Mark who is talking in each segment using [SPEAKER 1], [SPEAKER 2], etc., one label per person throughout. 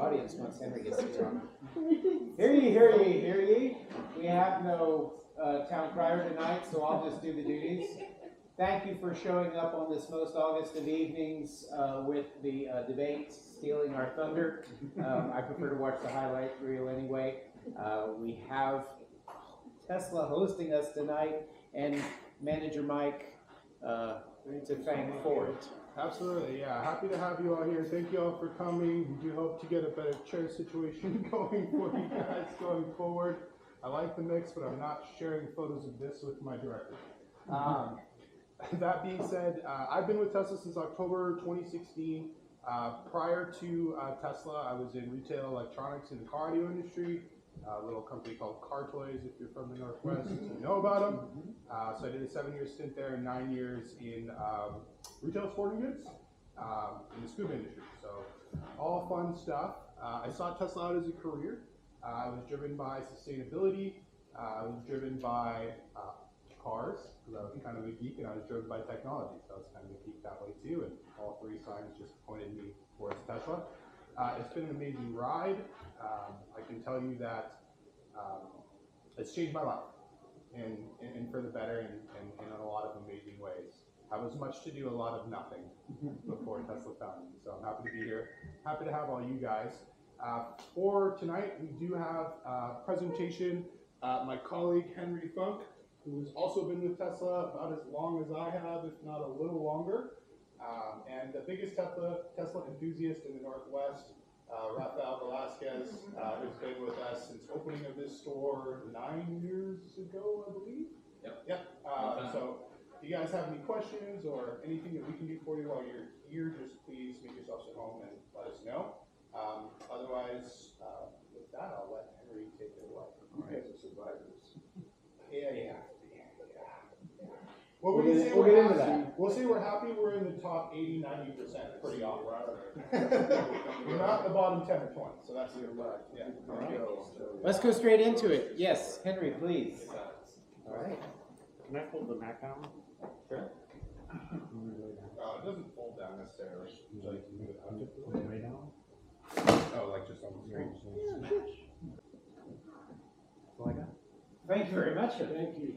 [SPEAKER 1] audience once Henry gets to talk. Hear ye, hear ye, hear ye. We have no town crier tonight, so I'll just do the duties. Thank you for showing up on this most August of evenings with the debate stealing our thunder. I prefer to watch the highlight reel anyway. We have Tesla hosting us tonight, and Manager Mike to thank for it.
[SPEAKER 2] Absolutely, yeah. Happy to have you all here. Thank you all for coming. We do hope to get a better chair situation going for you guys going forward. I like the mix, but I'm not sharing photos of this with my director. That being said, I've been with Tesla since October 2016. Prior to Tesla, I was in retail electronics in the car audio industry, a little company called Car Toys, if you're from the Northwest, you know about them. So I did a 7-year stint there and 9 years in retail sporting goods in the scuba industry. So all fun stuff. I saw Tesla out as a career. I was driven by sustainability. I was driven by cars, because I was kind of a geek, and I was driven by technology, so I was kind of a geek that way too, and all three signs just pointed me towards Tesla. It's been an amazing ride. I can tell you that it's changed my life, and for the better, and in a lot of amazing ways. I was much to do a lot of nothing before Tesla found me, so I'm happy to be here. Happy to have all you guys. For tonight, we do have a presentation. My colleague Henry Funk, who's also been with Tesla about as long as I have, if not a little longer, and the biggest Tesla enthusiast in the Northwest, Rafael Velasquez, who's been with us since opening of this store 9 years ago, I believe. Yep. So if you guys have any questions or anything that we can do for you while you're here, just please make yourselves at home and let us know. Otherwise, with that, I'll let Henry take it away.
[SPEAKER 3] You guys are survivors.
[SPEAKER 2] Yeah. Well, we'll say we're happy we're in the top 80, 90% pretty often. We're not the bottom 10 or 20, so that's your luck. Yeah.
[SPEAKER 1] All right. Let's go straight into it. Yes, Henry, please. All right.
[SPEAKER 4] Can I fold the Mac down?
[SPEAKER 2] Sure. It doesn't fold down necessarily. So you can move it up.
[SPEAKER 4] Way down?
[SPEAKER 2] Oh, like just on the screen.
[SPEAKER 1] Yeah, sure.
[SPEAKER 4] That's all I got.
[SPEAKER 1] Thank you very much.
[SPEAKER 2] Thank you.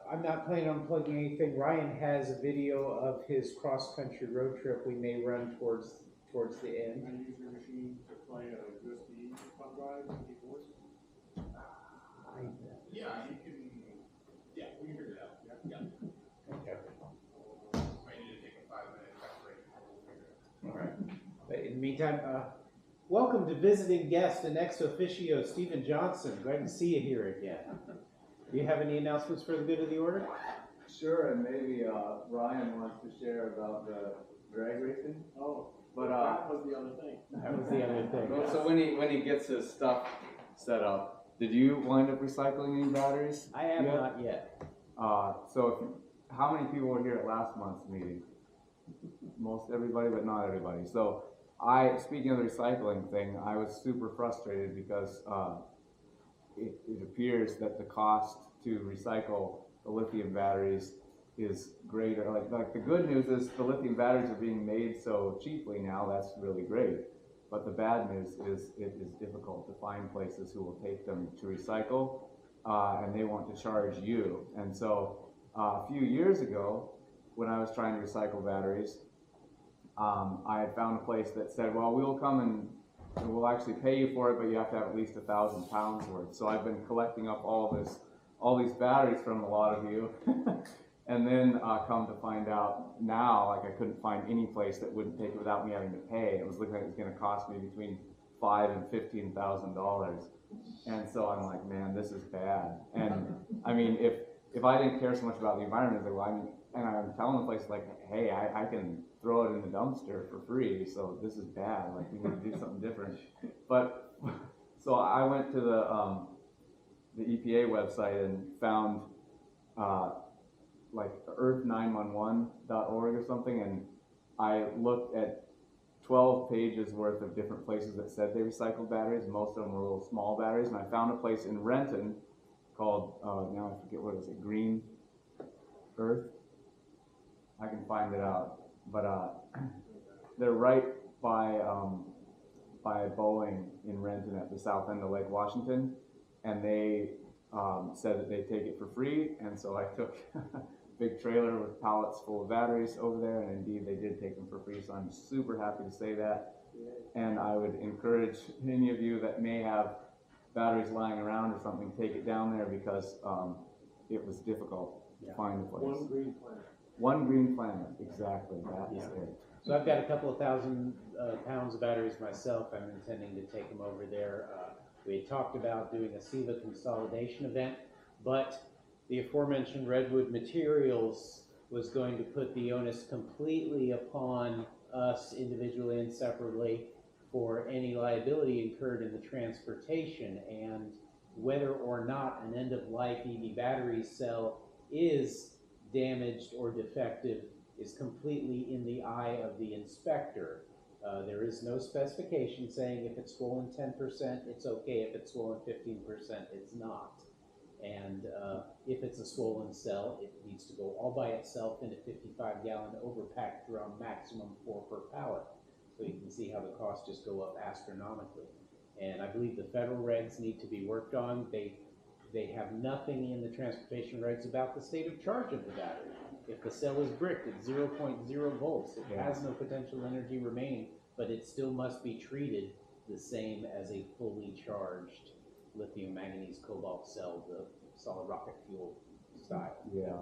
[SPEAKER 1] I'm not planning on plugging anything. Ryan has a video of his cross-country road trip we may run towards the end.
[SPEAKER 3] Can I use your machine to play a USB thumb drive and keyboard?
[SPEAKER 2] Yeah, you can. Yeah, we can figure it out. Yeah.
[SPEAKER 1] Okay.
[SPEAKER 2] Might need to take a 5-minute break.
[SPEAKER 1] All right. But in the meantime, welcome to visiting guest and ex officio Stephen Johnson. Glad to see you here again. Do you have any announcements for the good of the order?
[SPEAKER 5] Sure, and maybe Ryan wants to share about the drag racing.
[SPEAKER 3] Oh,
[SPEAKER 5] but
[SPEAKER 3] that was the other thing.
[SPEAKER 1] That was the other thing.
[SPEAKER 5] So when he gets his stuff set up, did you wind up recycling any batteries?
[SPEAKER 1] I have not yet.
[SPEAKER 5] How many people were here at last month's meeting? Most everybody, but not everybody. So speaking of the recycling thing, I was super frustrated because it appears that the cost to recycle the lithium batteries is greater. Like the good news is the lithium batteries are being made so cheaply now. That's really great. But the bad news is it is difficult to find places who will take them to recycle, and they want to charge you. And so a few years ago, when I was trying to recycle batteries, I had found a place that said, well, we'll come and we'll actually pay you for it, but you have to have at least 1,000 pounds worth. So I've been collecting up all these batteries from a lot of you. And then come to find out now, like I couldn't find any place that wouldn't take it without me having to pay. It was looking like it was going to cost me between $5,000 and $15,000. And so I'm like, man, this is bad. And I mean, if I didn't care so much about the environment, and I'm telling the place like, hey, I can throw it in the dumpster for free, so this is bad. Like we need to do something different. But so I went to the EPA website and found like earth911.org or something, and I looked at 12 pages worth of different places that said they recycled batteries. Most of them were little small batteries, and I found a place in Renton called, now I forget what is it, Green Earth, find it out. But they're right by Boeing in Renton at the south end of Lake Washington, and they said that they'd take it for free, and so I took a big trailer with pallets full of batteries over there, and indeed they did take them for free, so I'm super happy to say that. And I would encourage any of you that may have batteries lying around or something, take it down there, because it was difficult to find a place.
[SPEAKER 3] One green planet.
[SPEAKER 5] One green planet, exactly, that is it.
[SPEAKER 6] So I've got a couple of thousand pounds of batteries myself. I'm intending to take them over there. We had talked about doing a SeaTleEVA consolidation event, but the aforementioned Redwood Materials was going to put the onus completely upon us individually and separately for any liability incurred in the transportation, and whether or not an end-of-life EV battery cell is damaged or defective is completely in the eye of the inspector. There is no specification saying if it's swollen 10%, it's okay. If it's swollen 15%, it's not. And if it's a swollen cell, it needs to go all by itself in a 55-gallon overpack drum, maximum 4 per pallet. So you can see how the costs just go up astronomically. And I believe the federal regs need to be worked on. They have nothing in the transportation regs about the state of charge of the battery. If the cell is bricked at 0.0 volts, it has no potential energy remaining, but it still must be treated the same as a fully charged lithium manganese cobalt cell, the solid rocket fuel style.
[SPEAKER 5] Yeah.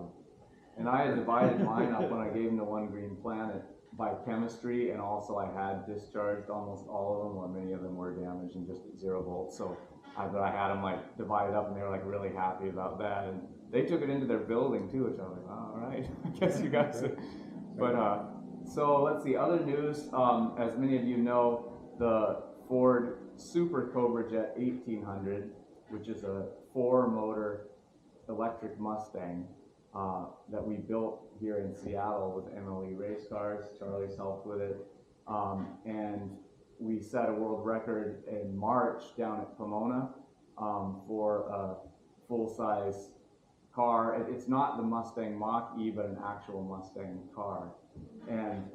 [SPEAKER 5] And I had divided mine up when I gave them the One Green Planet by chemistry, and also I had discharged almost all of them, or many of them were damaged and just at 0 volts. So I had them like divided up, and they were like really happy about that. And they took it into their building too, which I was like, oh, all right, I guess you guys. But so let's see, other news. As many of you know, the Ford Super Cobra Jet 1800, which is a 4-motor electric Mustang that we built here in Seattle with MLE Race Cars. Charlie's helped with it. And we set a world record in March down at Pomona for a full-size car. It's not the Mustang Mach-E, but an actual Mustang car. And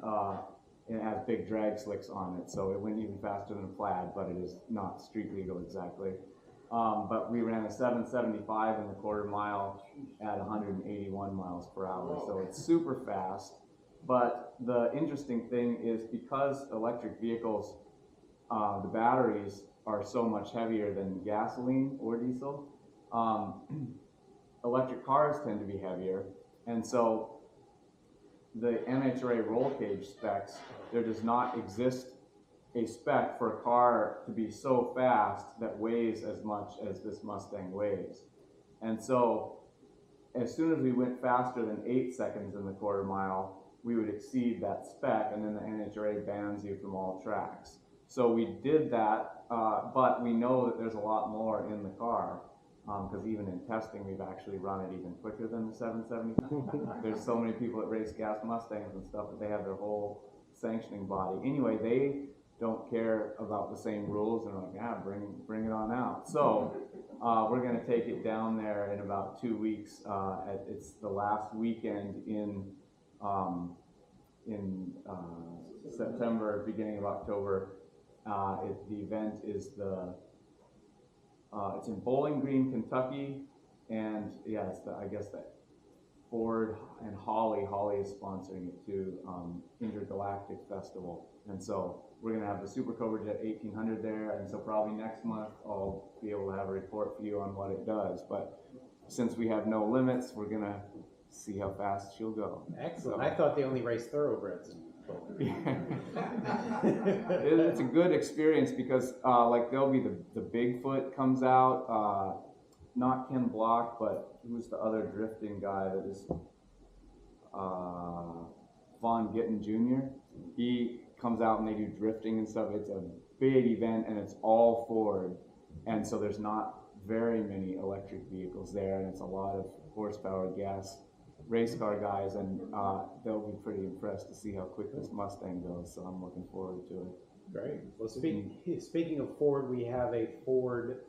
[SPEAKER 5] it has big drag slicks on it, so it went even faster than a Plaid, but it is not street legal exactly. But we ran a 775 in the quarter mile at 181 miles per hour, so it's super fast. But the interesting thing is, because electric vehicles, the batteries are so much heavier than gasoline or diesel, electric cars tend to be heavier, and so the NHRA roll cage specs, there does not exist a spec for a car to be so fast that weighs as much as this Mustang weighs. And so as soon as we went faster than 8 seconds in the quarter mile, we would exceed that spec, and then the NHRA bans you from all tracks. So we did that, but we know that there's a lot more in the car, because even in testing, we've actually run it even quicker than the 775. There's so many people that race gas Mustangs and stuff that they have their whole sanctioning body. Anyway, they don't care about the same rules, and they're like, yeah, bring it on out. So we're going to take it down there in about 2 weeks. It's the last weekend in September, beginning of October. The event is it's in Bowling Green, Kentucky, and yeah, I guess that Ford and Holly is sponsoring it too, Intergalactic Festival. And so we're gonna have the Super Cobra Jet 1800 there, and so probably next month I'll be able to have a report for you on what it does. But since we have no limits, we're gonna see how fast she'll go.
[SPEAKER 6] Excellent.
[SPEAKER 5] So,
[SPEAKER 6] I thought they only raced thoroughbreds in Bowling.
[SPEAKER 5] it's a good experience because like there'll be the Bigfoot comes out, not Ken Block, but who's the other drifting guy that is Von Gittin Jr. He comes out and they do drifting and stuff. It's a big event and it's all Ford, and so there's not very many electric vehicles there, and it's a lot of horsepower gas race car guys, and they'll be pretty impressed to see how quick this Mustang goes, so I'm looking forward to it.
[SPEAKER 6] Great. Well, speaking of Ford, we have a Ford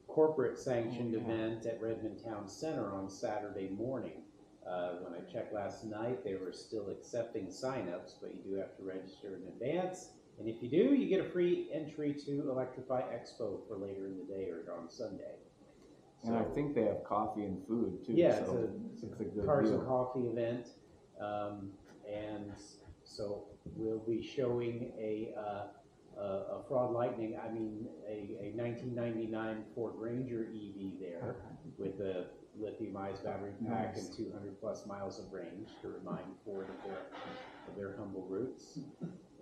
[SPEAKER 6] corporate sanctioned event at Redmond Town Center on Saturday morning. When I checked last night. They were still accepting signups, but you do have to register in advance. And if you do, you get a free entry to Electrify Expo for later in the day or on Sunday.
[SPEAKER 5] And I think they have coffee and food too.
[SPEAKER 6] Yeah,
[SPEAKER 5] so
[SPEAKER 6] it's
[SPEAKER 5] a good
[SPEAKER 6] Cars
[SPEAKER 5] deal.
[SPEAKER 6] and Coffee event. And so we'll be showing a Fraud Lightning, I mean, a 1999 Ford Ranger EV there with a lithium-ion battery pack and 200 plus miles of range to remind Ford of their humble roots.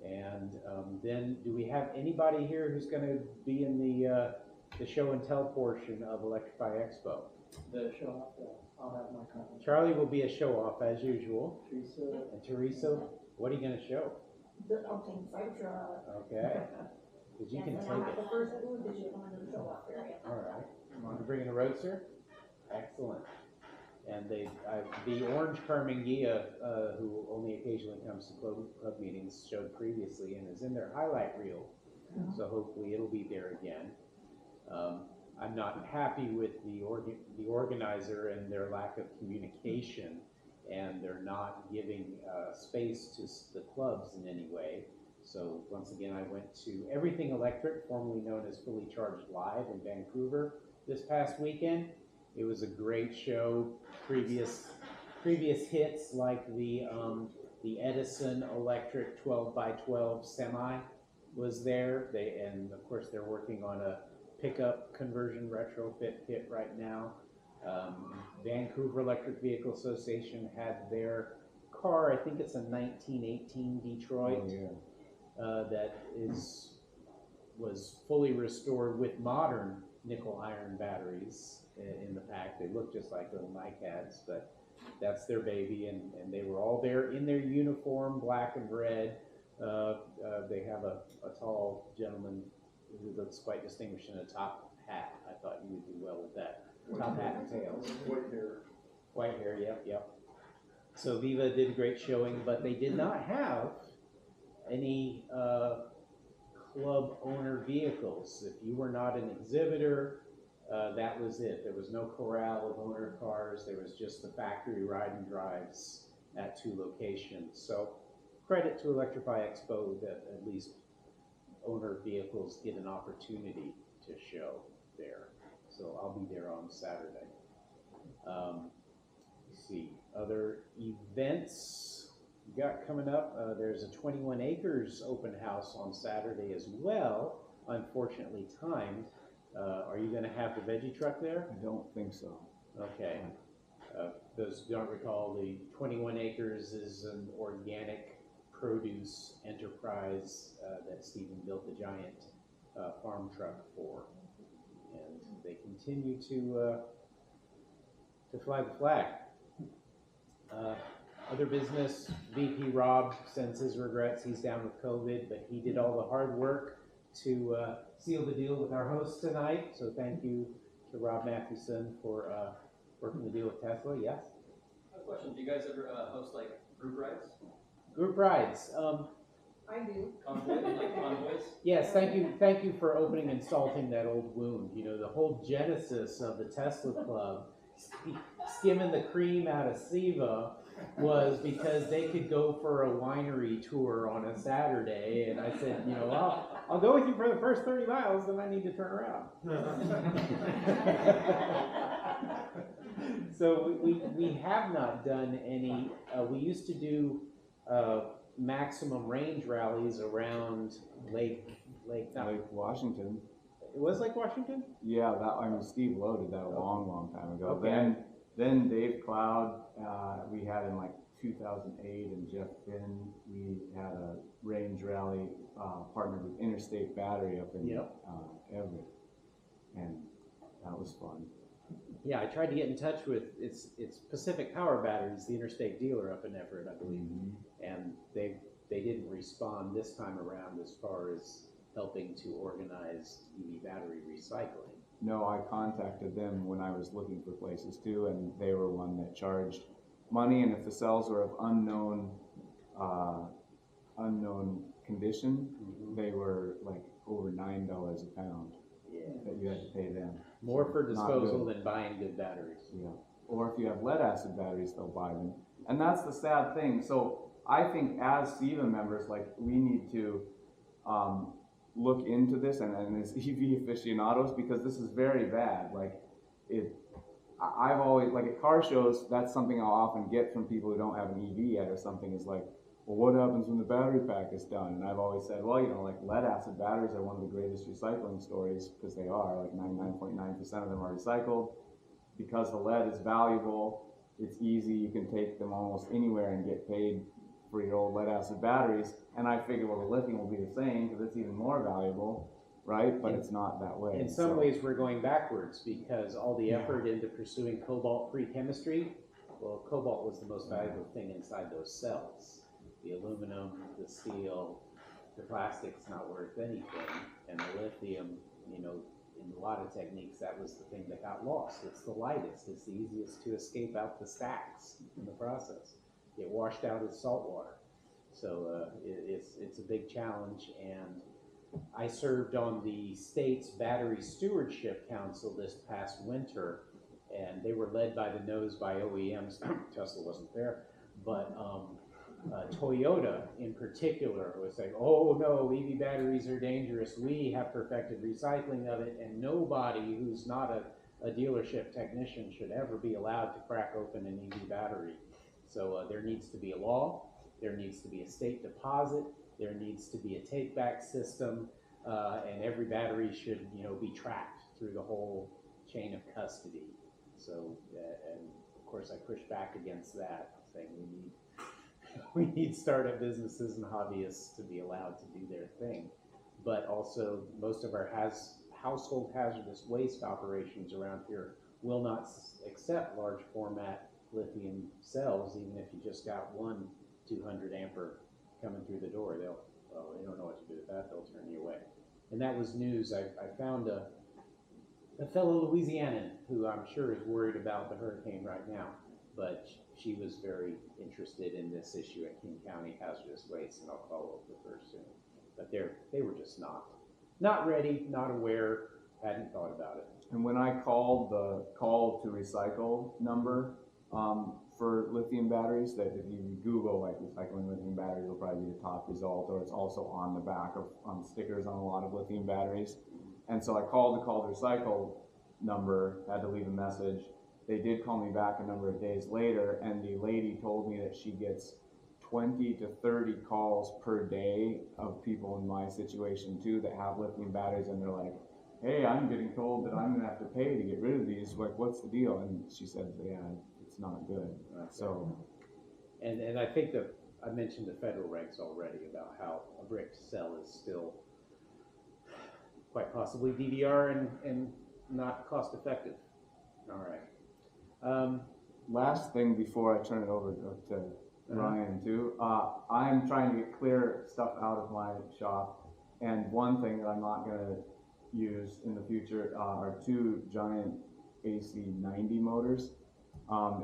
[SPEAKER 6] And then, do we have anybody here who's going to be in the show and tell portion of Electrify Expo?
[SPEAKER 7] The show off, I'll have my comment.
[SPEAKER 6] Charlie will be a show off as usual.
[SPEAKER 7] Teresa.
[SPEAKER 6] And Teresa, what are you going to show?
[SPEAKER 8] The Elton fire truck.
[SPEAKER 6] Okay. Because you
[SPEAKER 8] Yes,
[SPEAKER 6] can
[SPEAKER 8] and
[SPEAKER 6] take
[SPEAKER 8] I'll have
[SPEAKER 6] it.
[SPEAKER 8] the first booth that you want to show off area.
[SPEAKER 6] All right. You bringing a roadster? Excellent. And the Orange Carmengia, who only occasionally comes to club meetings, showed previously and is in their highlight reel. So hopefully it'll be there again. I'm not happy with the organizer and their lack of communication, and they're not giving space to the clubs in any way. So once again, I went to Everything Electric, formerly known as Fully Charged Live in Vancouver this past weekend. It was a great show. Previous hits like the Edison Electric 12x12 semi was there. And of course they're working on a pickup conversion retrofit kit right now. Vancouver Electric Vehicle Association had their car, I think it's a 1918 Detroit, that was fully restored with modern nickel iron batteries in the pack. They look just like little NiCads, but that's their baby, and they were all there in their uniform, black and red. They have a tall gentleman who looks quite distinguished in a top hat. I thought you would do well with that. Top hat and tails.
[SPEAKER 3] White hair.
[SPEAKER 6] White hair, yep. So Viva did a great showing, but they did not have any club owner vehicles. If you were not an exhibitor, that was it. There was no corral of owner cars. There was just the factory ride and drives at 2 locations. So credit to Electrify Expo that at least owner vehicles get an opportunity to show there. So I'll be there on Saturday. Let's see, other events we got coming up. There's a 21 Acres open house on Saturday as well, unfortunately timed. Are you going to have the veggie truck there?
[SPEAKER 5] I don't think so.
[SPEAKER 6] Okay. Those who don't recall, the 21 Acres is an organic produce enterprise that Stephen built the giant farm truck for. And they continue to fly the flag. Other business, VP Rob sends his regrets. He's down with COVID, but he did all the hard work to seal the deal with our host tonight. So thank you to Rob Mathewson for working the deal with Tesla. Yes?
[SPEAKER 7] I have a question. Do you guys ever host like group rides?
[SPEAKER 6] Group rides.
[SPEAKER 8] I do.
[SPEAKER 7] Convoys?
[SPEAKER 6] Yes, thank you for opening and salting that old wound. You know, the whole genesis of the Tesla Club, skimming the cream out of SeattleEVA, was because they could go for a winery tour on a Saturday, and I said, you know, I'll go with you for the first 30 miles, then I need to turn around. So we have not done any. We used to do maximum range rallies around Lake
[SPEAKER 5] Washington.
[SPEAKER 6] It was Lake Washington?
[SPEAKER 5] Yeah, Steve Lowe did that a long time ago.
[SPEAKER 6] Okay.
[SPEAKER 5] Then Dave Cloud, we had in like 2008, and Jeff Finn, we had a range rally partnered with Interstate Battery up in Everett, and that was fun.
[SPEAKER 6] Yeah, I tried to get in touch with it's Pacific Power Batteries, the Interstate dealer up in Everett, I believe, and they didn't respond this time around as far as helping to organize EV battery recycling.
[SPEAKER 5] No, I contacted them when I was looking for places too, and they were one that charged money, and if the cells were of unknown condition, they were like over $9 a pound that you had to pay them.
[SPEAKER 6] More for disposal than buying good batteries.
[SPEAKER 5] Yeah. Or if you have lead acid batteries, they'll buy them. And that's the sad thing. So I think as SeattleEVA members, like, we need to look into this and as EV aficionados, because this is very bad. Like, I've always, like, at car shows, that's something I'll often get from people who don't have an EV yet or something, is like, well, what happens when the battery pack is done? And I've always said, well, you know, like, lead acid batteries are one of the greatest recycling stories, because they are, like 99.9% of them are recycled. Because the lead is valuable, it's easy, you can take them almost anywhere and get paid for your old lead acid batteries. And I figure, well, the lithium will be the same because it's even more valuable, right? But it's not that way.
[SPEAKER 6] In some ways, we're going backwards, because all the effort into pursuing cobalt-free chemistry, well, cobalt was the most valuable thing inside those cells. The aluminum, the steel, the plastic's not worth anything, and the lithium, you know, in a lot of techniques, that was the thing that got lost. It's the lightest, it's the easiest to escape out the stacks in the process. Get washed out as salt water. So it's a big challenge, and I served on the state's Battery Stewardship Council this past winter, and they were led by the nose by OEMs. Tesla wasn't there, but Toyota in particular was saying, oh no, EV batteries are dangerous. We have perfected recycling of it, and nobody who's not a dealership technician should ever be allowed to crack open an EV battery. So there needs to be a law, there needs to be a state deposit, there needs to be a take-back system, and every battery should, you know, be tracked through the whole chain of custody. So, and of course, I push back against that, saying we need startup businesses and hobbyists to be allowed to do their thing. But also, most of our household hazardous waste operations around here will not accept large format lithium cells, even if you just got one 200 ampere coming through the door. They don't know what to do with that. They'll turn you away. And that was news. I found a fellow Louisianan who I'm sure is worried about the hurricane right now, but she was very interested in this issue at King County hazardous waste, and I'll follow up with her soon. But they were just not ready, not aware, hadn't thought about it.
[SPEAKER 5] And when I called the call to recycle number for lithium batteries, that if you Google like recycling lithium batteries, will probably be the top result, or it's also on the back of stickers on a lot of lithium batteries. And so I called the call to recycle number, had to leave a message. They did call me back a number of days later, and the lady told me that she gets 20 to 30 calls per day of people in my situation too that have lithium batteries, and they're like, hey, I'm getting told that I'm gonna have to pay to get rid of these, like, what's the deal? And she said, yeah, it's not good. So,
[SPEAKER 6] and I think that I mentioned the federal regs already about how a brick cell is still quite possibly DDR and not cost effective. All right.
[SPEAKER 5] Last thing before I turn it over to Ryan too, I'm trying to get clear stuff out of my shop, and one thing that I'm not gonna use in the future are two giant AC 90 motors.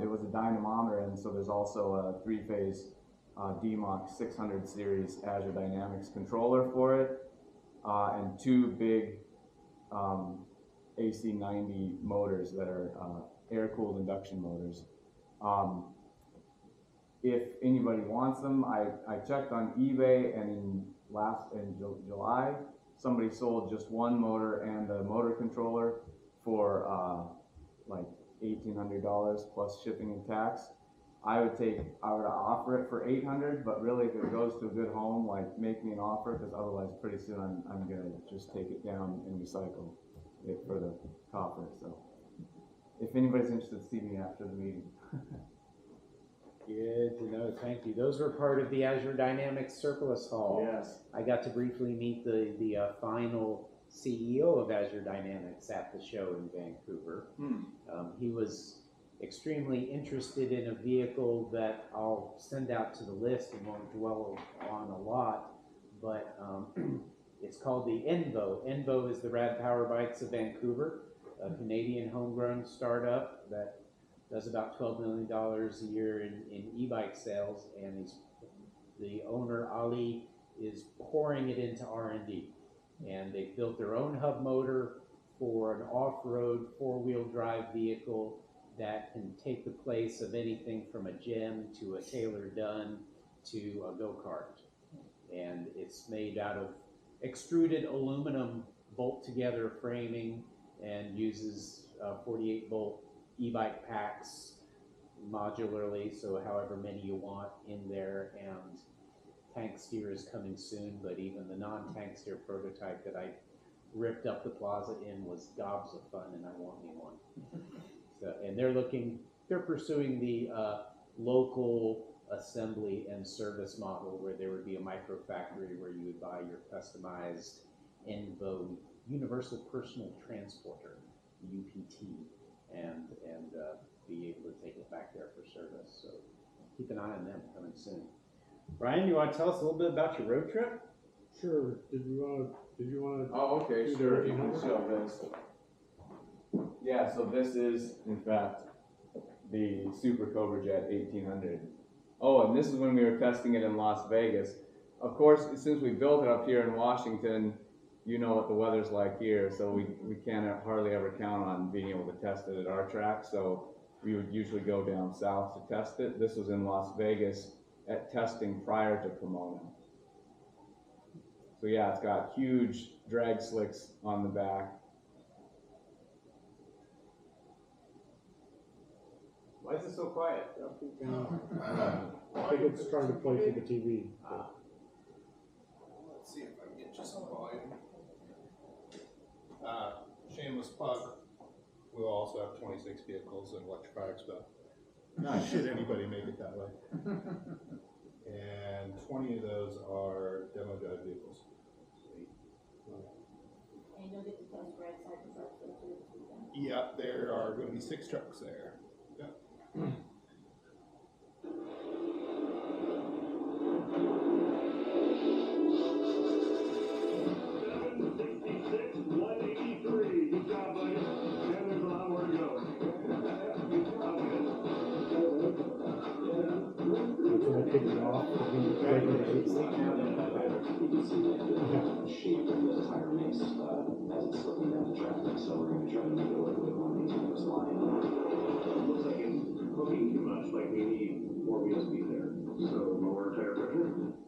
[SPEAKER 5] It was a dynamometer, and so there's also a three-phase DMOC 600 series Azure Dynamics controller for it, and two big AC 90 motors that are air-cooled induction motors. If anybody wants them, I checked on eBay, and in July, somebody sold just one motor and the motor controller for like $1,800 plus shipping and tax. I would offer it for $800, but really if it goes to a good home, like, make me an offer, because otherwise pretty soon I'm gonna just take it down and recycle it for the copper. So if anybody's interested, see me after the meeting.
[SPEAKER 6] Good to know. Thank you. Those were part of the Azure Dynamics Surplus Hall.
[SPEAKER 5] Yes.
[SPEAKER 6] I got to briefly meet the final CEO of Azure Dynamics at the show in Vancouver. He was extremely interested in a vehicle that I'll send out to the list and won't dwell on a lot, but it's called the Envo. Envo is the Rad Power Bikes of Vancouver, a Canadian homegrown startup that does about $12 million a year in e-bike sales, and the owner, Ali, is pouring it into R&D. And they've built their own hub motor for an off-road four-wheel drive vehicle that can take the place of anything from a gem to a Taylor Dunn to a go-kart. And it's made out of extruded aluminum bolt-together framing and uses 48-volt e-bike packs modularly, so however many you want in there. And tank steer is coming soon, but even the non-tank steer prototype that I ripped up the plaza in was gobs of fun, and I want me one. So, and they're pursuing the local assembly and service model where there would be a micro factory where you would buy your customized ENVO Universal Personal Transporter, UPT, and be able to take it back there for service. So keep an eye on them coming soon. Brian, you want to tell us a little bit about your road trip?
[SPEAKER 3] Sure. Did you want to?
[SPEAKER 5] Oh, okay, sure, you can show this. Yeah, so this is, in fact, the Super Cobra Jet 1800. Oh, and this is when we were testing it in Las Vegas. Of course, since we built it up here in Washington, you know what the weather's like here, so we can't hardly ever count on being able to test it at our track, so we would usually go down south to test it. This was in Las Vegas at testing prior to Pomona. So yeah, it's got huge drag slicks on the back.
[SPEAKER 6] Why is it so quiet?
[SPEAKER 3] I think it's trying to play through the TV.
[SPEAKER 2] Let's see if I can get you some volume. Shameless plug. We'll also have 26 vehicles at Electrify Expo. Not should anybody make it that way. And 20 of those are demo drive vehicles.
[SPEAKER 8] And you'll get to test drive side to side for the weekend.
[SPEAKER 2] Yep, there are going to be 6 trucks there. Yep.
[SPEAKER 3] Kick it off.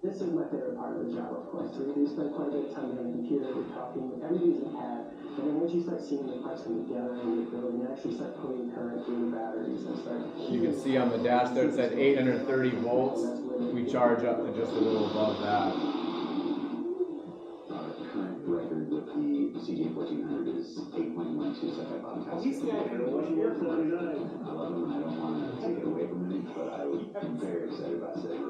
[SPEAKER 9] This is my favorite part of the job, of course. So we spend quite a bit of time on the computer, we're talking, everything's in CAD. And then once you start seeing the parts come together and you're building, you actually start putting current through the batteries and start.
[SPEAKER 5] You can see on the dash there it said 830 volts. We charge up to just a little above that.
[SPEAKER 9] Our current record with the CJ 1400 is 8.127 pounds. I love them, I don't want to take it away from them, but I'm very excited about setting records.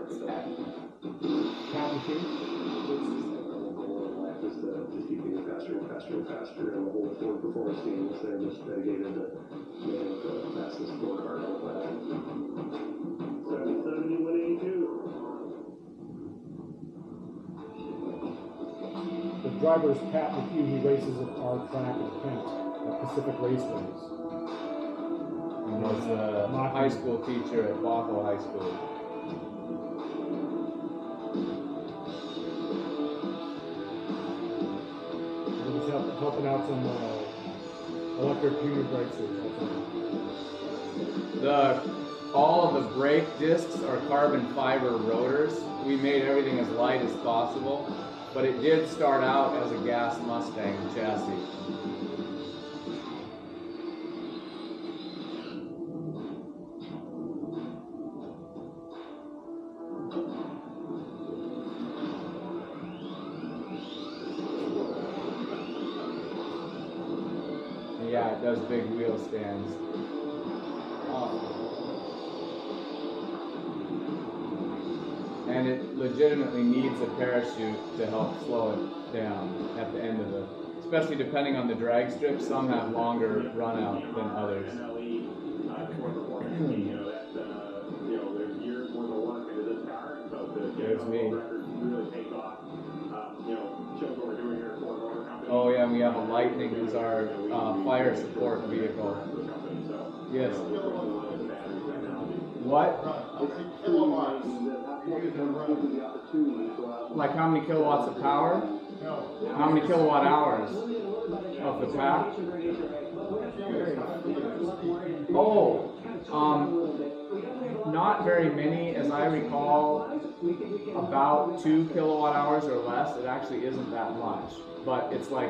[SPEAKER 9] Just keep getting faster and faster and faster, and the whole Ford performance team is there just dedicated to getting the fastest go kart on the planet. 77182.
[SPEAKER 3] The driver's Pat McHugh, he races at our track in Kent at Pacific Raceways.
[SPEAKER 5] And was a high school teacher at Bothell High School.
[SPEAKER 3] Helping out some electric junior racers.
[SPEAKER 5] All of the brake discs are carbon fiber rotors. We made everything as light as possible, but it did start out as a gas Mustang chassis. Yeah, it does big wheel stands. And it legitimately needs a parachute to help slow it down at the end of it. Especially depending on the drag strip, some have longer run out than others. There's me. Oh yeah, we have a Lightning as our fire support vehicle. Yes. What? Like how many kilowatts of power? How many kilowatt hours of the pack? Oh, not very many, as I recall, about 2 kilowatt hours or less. It actually isn't that much, but it's like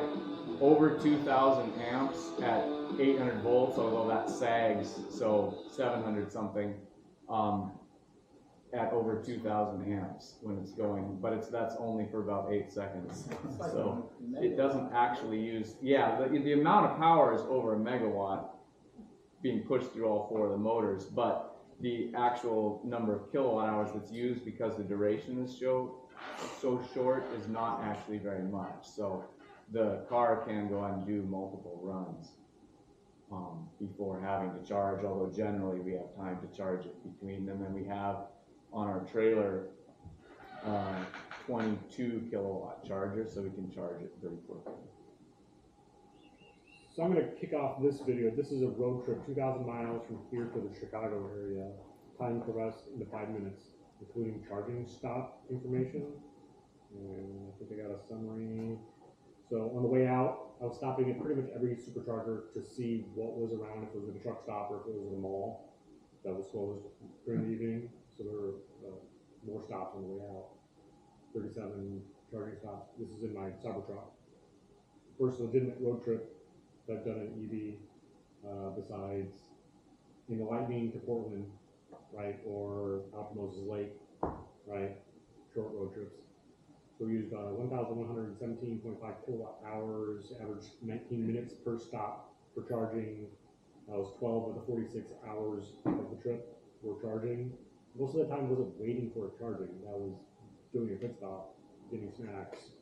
[SPEAKER 5] over 2,000 amps at 800 volts, although that sags, so 700 something, at over 2,000 amps when it's going, but that's only for about 8 seconds. So it doesn't actually use, the amount of power is over a megawatt being pushed through all 4 of the motors, but the actual number of kilowatt hours that's used because the duration is so short is not actually very much. So the car can go and do multiple runs before having to charge, although generally we have time to charge it between them, and we have on our trailer 22 kilowatt charger, so we can charge it pretty quickly.
[SPEAKER 3] So I'm going to kick off this video. This is a road trip, 2,000 miles from here to the Chicago area. Time compressed into 5 minutes, including charging stop information. And I think I got a summary. So on the way out, I was stopping at pretty much every supercharger to see what was around, if it was a truck stop or if it was a mall that was closed during the evening. So there were more stops on the way out. 37 charging stops. This is in my Cybertruck. First legitimate road trip that I've done in EV, besides in the Lightning to Portland, right, or out to Moses Lake, right, short road trips. So we used 1,117.5 kilowatt hours, average 19 minutes per stop for charging. That was 12 of the 46 hours of the trip were charging. Most of the time wasn't waiting for a charging. That was doing a pit stop, getting snacks,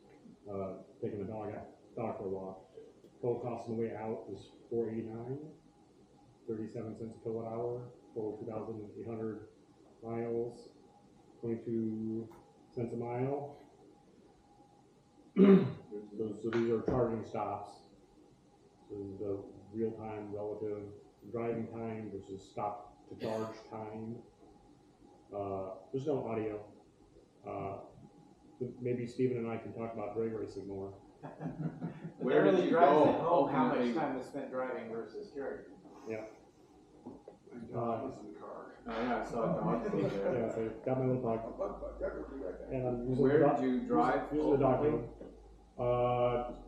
[SPEAKER 3] taking the dog for a walk. Total cost on the way out was $4.89, 37 cents a kilowatt hour, total 2,800 miles, 22 cents a mile. So these are charging stops. So this is the real-time relative driving time versus stop to charge time. There's no audio. Maybe Steven and I can talk about drag racing more.
[SPEAKER 5] Where did you
[SPEAKER 1] drives
[SPEAKER 5] go?
[SPEAKER 1] it home how
[SPEAKER 5] Ultimately?
[SPEAKER 1] much time is spent driving versus carrying.
[SPEAKER 3] Yeah.
[SPEAKER 5] Oh yeah, I saw a dog over there.
[SPEAKER 3] Yeah, so got my little dog. And I'm using
[SPEAKER 5] Where
[SPEAKER 3] the
[SPEAKER 5] did you drive?
[SPEAKER 3] using the dog road.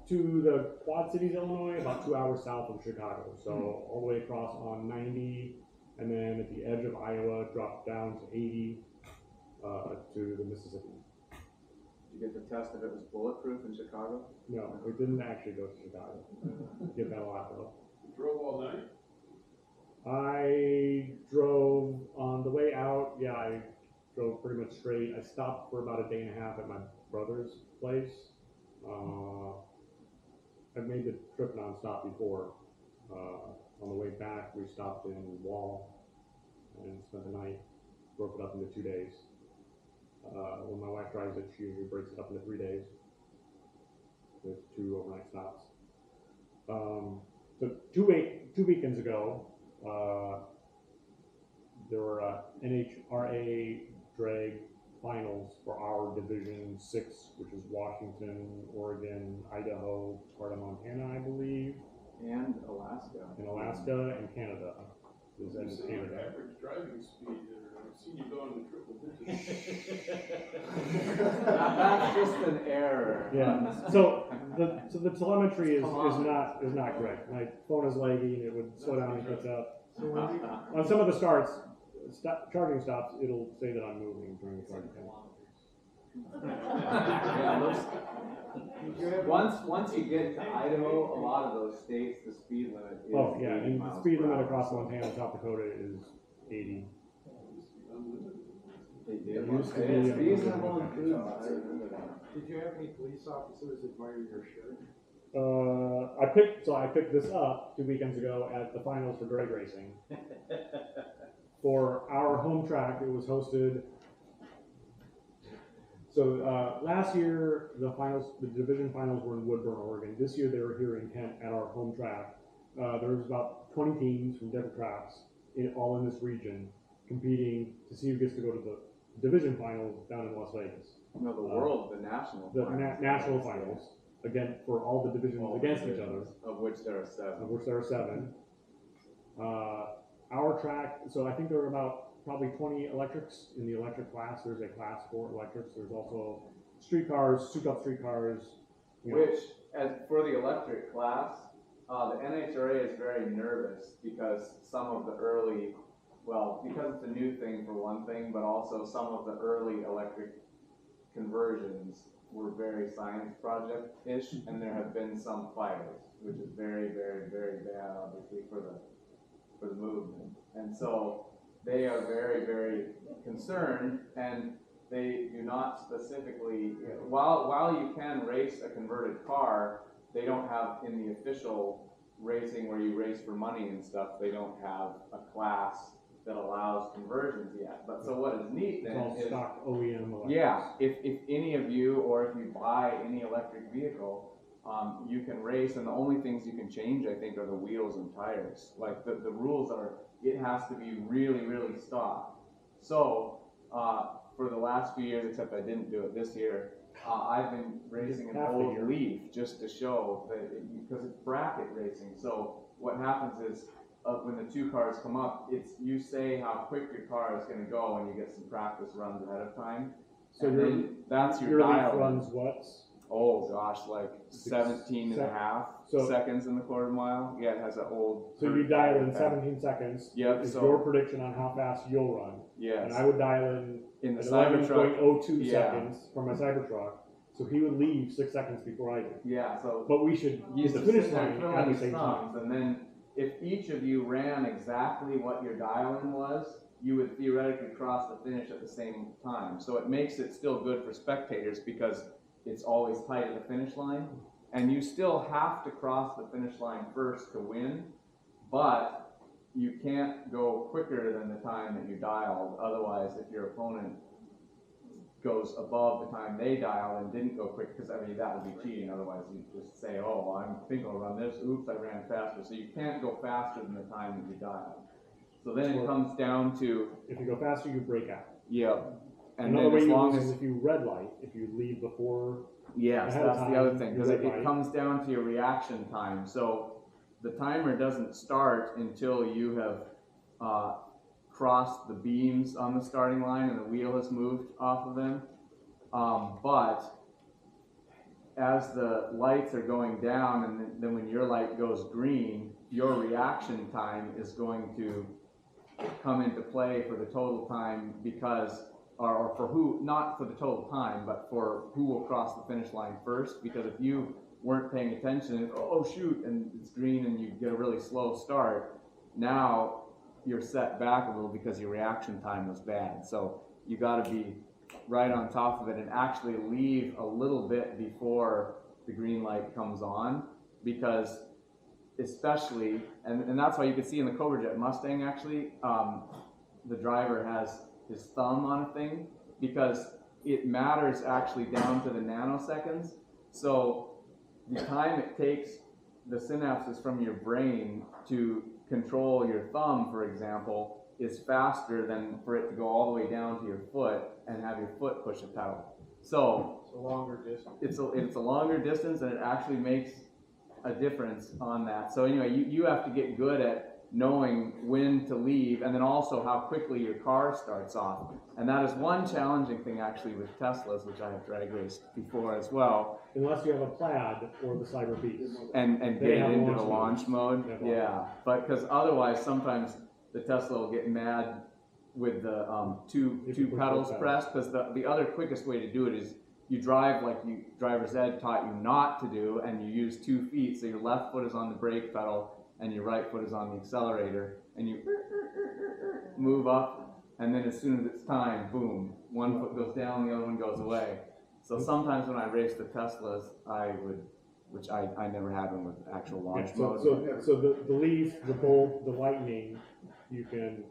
[SPEAKER 3] To the Quad Cities, Illinois, about 2 hours south of Chicago. So all the way across on 90, and then at the edge of Iowa, dropped down to 80 to the Mississippi.
[SPEAKER 5] Did you get to test if it was bulletproof in Chicago?
[SPEAKER 3] No, we didn't actually go to Chicago. Get that a lot though.
[SPEAKER 2] You drove all night?
[SPEAKER 3] I drove on the way out. Yeah, I drove pretty much straight. I stopped for about a day and a half at my brother's place. I've made the trip nonstop before. On the way back, we stopped in Wall and spent the night. Broke it up into 2 days. When my wife drives it, she usually breaks it up into 3 days with 2 overnight stops. So two weekends ago, there were NHRA drag finals for our Division 6, which is Washington, Oregon, Idaho, part of Montana, I believe,
[SPEAKER 5] And Alaska.
[SPEAKER 3] and Alaska and Canada. Is
[SPEAKER 2] You
[SPEAKER 3] in
[SPEAKER 2] say
[SPEAKER 3] Canada.
[SPEAKER 2] your average driving speed there. I've seen you go on the triple digits.
[SPEAKER 5] That's just an error.
[SPEAKER 3] Yeah. So the telemetry is not correct. My phone is lagging. It would slow down and catch up. On some of the charging stops, it'll say that I'm moving during the charging time.
[SPEAKER 5] Once you get to Idaho, a lot of those states, the speed limit is
[SPEAKER 3] Oh yeah,
[SPEAKER 5] 80
[SPEAKER 3] and the
[SPEAKER 5] miles
[SPEAKER 3] speed
[SPEAKER 5] per
[SPEAKER 3] limit
[SPEAKER 5] hour.
[SPEAKER 3] across Montana and South Dakota is 80.
[SPEAKER 5] It
[SPEAKER 3] It used to be
[SPEAKER 5] It's
[SPEAKER 3] unlimited.
[SPEAKER 5] reasonable and prudent. I remember that.
[SPEAKER 10] Did you have any police officers admire your shirt?
[SPEAKER 3] I picked this up 2 weekends ago at the finals for drag racing. For our home track, it was hosted. So last year, the division finals were in Woodburn, Oregon. This year, they were here in Kent at our home track. There was about 20 teams from different tracks, all in this region, competing to see who gets to go to the division finals down in Las Vegas.
[SPEAKER 5] No, the national.
[SPEAKER 3] The
[SPEAKER 5] finals.
[SPEAKER 3] national finals, again, for all the divisions
[SPEAKER 5] All
[SPEAKER 3] against each
[SPEAKER 5] divisions,
[SPEAKER 3] other,
[SPEAKER 5] of which there are
[SPEAKER 3] of
[SPEAKER 5] 7.
[SPEAKER 3] which there are 7. our track, so I think there are about probably 20 electrics in the electric class. There's a class for electrics. There's also streetcars, souped-up streetcars. You know.
[SPEAKER 5] Which, as for the electric class, the NHRA is very nervous because some of the early, well, because it's a new thing for one thing, but also some of the early electric conversions were very science project-ish, and there have been some fires, which is very, very, very bad, obviously, for the movement. And so they are very, very concerned, and they do not specifically, while you can race a converted car, they don't have, in the official racing where you race for money and stuff, they don't have a class that allows conversions yet. But so what is neat then
[SPEAKER 3] It's all stock OEM electrics.
[SPEAKER 5] yeah, if any of you, or if you buy any electric vehicle, you can race, and the only things you can change, I think, are the wheels and tires. Like the rules are, it has to be really, really stock. So for the last few years, except I didn't do it this year, I've been racing an old Leaf just to show that, because it's bracket racing. So what happens is, when the two cars come up, it's you say how quick your car is going to go, and you get some practice runs ahead of time.
[SPEAKER 3] So
[SPEAKER 5] and that's your
[SPEAKER 3] Leaf
[SPEAKER 5] dial.
[SPEAKER 3] runs what?
[SPEAKER 5] Oh gosh, like 17 and a half seconds in the quarter mile. Yeah, it has an old.
[SPEAKER 3] So you dial in 17 seconds.
[SPEAKER 5] Yep.
[SPEAKER 3] Is
[SPEAKER 5] So
[SPEAKER 3] your prediction on how fast you'll run.
[SPEAKER 5] yes.
[SPEAKER 3] And I would dial in
[SPEAKER 5] the
[SPEAKER 3] at
[SPEAKER 5] Cybertruck.
[SPEAKER 3] 11.02 seconds for my Cybertruck. So he would leave 6 seconds before I did.
[SPEAKER 5] Yeah. So.
[SPEAKER 3] But we should use the finish line at the same time.
[SPEAKER 5] And then, if each of you ran exactly what your dial-in was, you would theoretically cross the finish at the same time. So it makes it still good for spectators because it's always tight at the finish line. And you still have to cross the finish line first to win, but you can't go quicker than the time that you dialed. Otherwise, if your opponent goes above the time they dialed and didn't go quick, because I mean that would be cheating. Otherwise, you just say, "Oh, I think I'll run this. Oops, I ran faster." So you can't go faster than the time that you dialed. So then it comes down to,
[SPEAKER 3] if you go faster, you break out.
[SPEAKER 5] Yeah, and
[SPEAKER 3] another
[SPEAKER 5] then
[SPEAKER 3] way
[SPEAKER 5] as
[SPEAKER 3] you
[SPEAKER 5] long
[SPEAKER 3] lose
[SPEAKER 5] as
[SPEAKER 3] is if you red light, if you leave before.
[SPEAKER 5] yes,
[SPEAKER 3] ahead of
[SPEAKER 5] that's the
[SPEAKER 3] time,
[SPEAKER 5] other thing, because
[SPEAKER 3] red
[SPEAKER 5] it
[SPEAKER 3] light.
[SPEAKER 5] comes down to your reaction time. So the timer doesn't start until you have crossed the beams on the starting line and the wheel has moved off of them. But as the lights are going down, and then when your light goes green, your reaction time is going to come into play for the total time, because, or for who, not for the total time, but for who will cross the finish line first. Because if you weren't paying attention, and, oh shoot, and it's green and you get a really slow start, now you're set back a little because your reaction time was bad. So you got to be right on top of it and actually leave a little bit before the green light comes on, because especially, and that's why you can see in the Cobra Jet Mustang, actually, the driver has his thumb on a thing, because it matters actually down to the nanoseconds. So the time it takes the synapses from your brain to control your thumb, for example, is faster than for it to go all the way down to your foot and have your foot push a pedal. So
[SPEAKER 2] it's a longer distance.
[SPEAKER 5] It's a longer distance, and it actually makes a difference on that. So anyway, you have to get good at knowing when to leave, and then also how quickly your car starts off. And that is one challenging thing actually with Teslas, which I have drag raced before as well.
[SPEAKER 3] Unless you have a Plaid or the Cyber Beast.
[SPEAKER 5] And get it into the launch mode. Yeah, but because otherwise sometimes the Tesla will get mad with the two pedals pressed, because the other quickest way to do it is you drive like driver's ed taught you not to do, and you use 2 feet, so your left foot is on the brake pedal and your right foot is on the accelerator, and you move up, and then as soon as it's time, boom, one foot goes down, the other one goes away. So sometimes when I race the Teslas, I would, which I never had one with actual launch mode.
[SPEAKER 3] So the Leaf, the Bolt, the Lightning, you can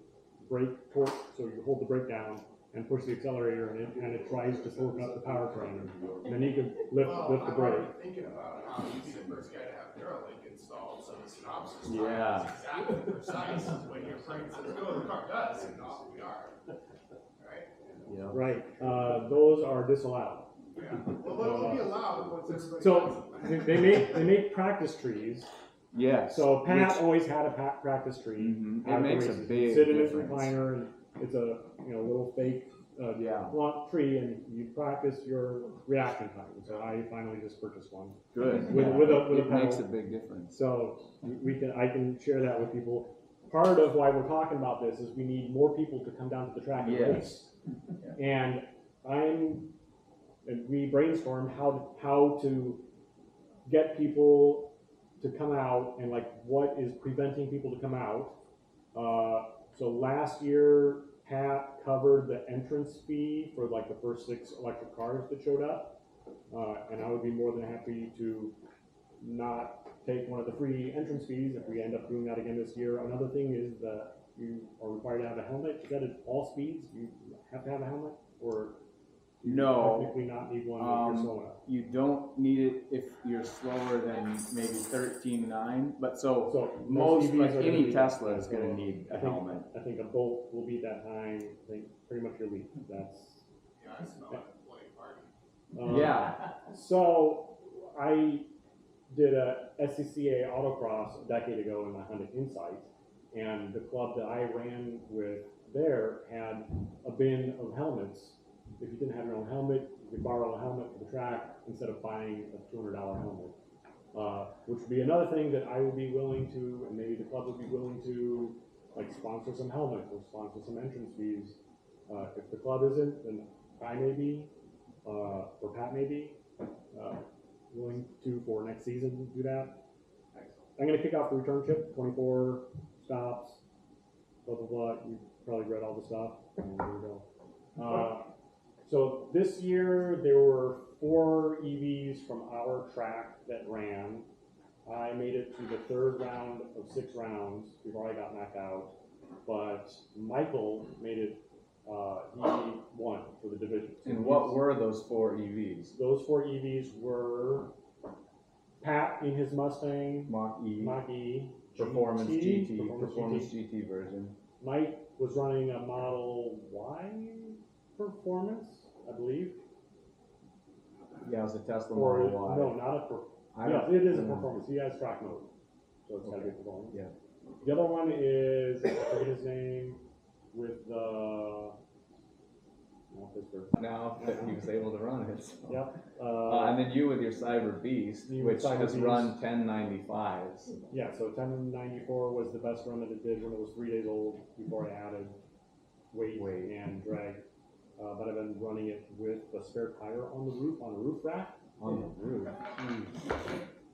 [SPEAKER 3] brake torque, so you hold the brake down and push the accelerator, and it tries to torque up the powertrain. And then you can lift the brake.
[SPEAKER 2] I'm thinking about how you be the first guy to have Neuralink installed, so the synopsis
[SPEAKER 5] yeah.
[SPEAKER 2] is exactly precise when your brain says go, the car does, and off we are. Right?
[SPEAKER 5] Yeah.
[SPEAKER 3] Right. Those are disallowed.
[SPEAKER 2] Yeah. Well, they'll be allowed once everybody
[SPEAKER 3] So they make practice trees
[SPEAKER 5] Yes.
[SPEAKER 3] So Pat
[SPEAKER 5] Which-
[SPEAKER 3] always had a practice tree.
[SPEAKER 5] Mhm. It
[SPEAKER 3] at the
[SPEAKER 5] makes a
[SPEAKER 3] races.
[SPEAKER 5] big
[SPEAKER 3] Sit in his
[SPEAKER 5] difference.
[SPEAKER 3] recliner, and it's a little fake
[SPEAKER 5] Yeah.
[SPEAKER 3] blunt tree, and you practice your reaction time. So I finally just purchased one.
[SPEAKER 5] Good.
[SPEAKER 3] With a
[SPEAKER 5] It makes a
[SPEAKER 3] pedal.
[SPEAKER 5] big difference.
[SPEAKER 3] So I can share that with people. Part of why we're talking about this is we need more people to come down to the track and
[SPEAKER 5] Yes.
[SPEAKER 3] race. And we brainstormed how to get people to come out, and like what is preventing people to come out. So last year, Pat covered the entrance fee for like the first 6 electric cars that showed up. And I would be more than happy to not take one of the free entrance fees if we end up doing that again this year. Another thing is that you are required to have a helmet. Is that at all speeds? You have to have a helmet? Or do you
[SPEAKER 5] No.
[SPEAKER 3] technically not need one if you're slow enough?
[SPEAKER 5] You don't need it if you're slower than maybe 13.9, but so most,
[SPEAKER 3] EVs
[SPEAKER 5] like
[SPEAKER 3] are gonna
[SPEAKER 5] any
[SPEAKER 3] need
[SPEAKER 5] Tesla
[SPEAKER 3] that.
[SPEAKER 5] is going to
[SPEAKER 3] So
[SPEAKER 5] need a
[SPEAKER 3] I think-
[SPEAKER 5] helmet.
[SPEAKER 3] I think a Bolt will beat that time. I think pretty much your lead. That's
[SPEAKER 2] Yeah, I smell like a bloody party.
[SPEAKER 5] Yeah.
[SPEAKER 3] So I did a SCCA autocross a decade ago in my Honda Insight, and the club that I ran with there had a bin of helmets. If you didn't have your own helmet, you could borrow a helmet for the track instead of buying a $200 helmet. Which would be another thing that I would be willing to, and maybe the club would be willing to, like sponsor some helmets or sponsor some entrance fees. If the club isn't, then I may be, or Pat may be, willing to for next season do that. I'm going to kick off the return trip, 24 stops, blah, blah, blah. You probably read all the stuff. And there we go. So this year there were 4 EVs from our track that ran. I made it to the 3rd round of 6 rounds before I got knocked out. But Michael made it, he won for the division. So
[SPEAKER 5] And what were those 4 EVs?
[SPEAKER 3] Those 4 EVs were Pat in his Mustang,
[SPEAKER 5] Mach-E,
[SPEAKER 3] Mach-E,
[SPEAKER 5] Performance GT,
[SPEAKER 3] Performance
[SPEAKER 5] Performance
[SPEAKER 3] GT.
[SPEAKER 5] GT version.
[SPEAKER 3] Mike was running a Model Y Performance, I believe.
[SPEAKER 5] Yeah, it was a Tesla
[SPEAKER 3] Or
[SPEAKER 5] Model Y.
[SPEAKER 3] no, not a yes, it is a performance. He has track mode, so it's gotta be a performance.
[SPEAKER 5] Yeah.
[SPEAKER 3] The other one is I forget his name with the
[SPEAKER 5] Now that he was able to run it. So.
[SPEAKER 3] Yep.
[SPEAKER 5] And then you with your Cyber Beast,
[SPEAKER 3] Me with
[SPEAKER 5] which
[SPEAKER 3] Cyber
[SPEAKER 5] has
[SPEAKER 3] Beast.
[SPEAKER 5] run 1095s.
[SPEAKER 3] Yeah, so 1094 was the best run that it did when it was 3 days old before I added weight. And drag. But I've been running it with a spare tire on the roof rack.
[SPEAKER 5] On the roof.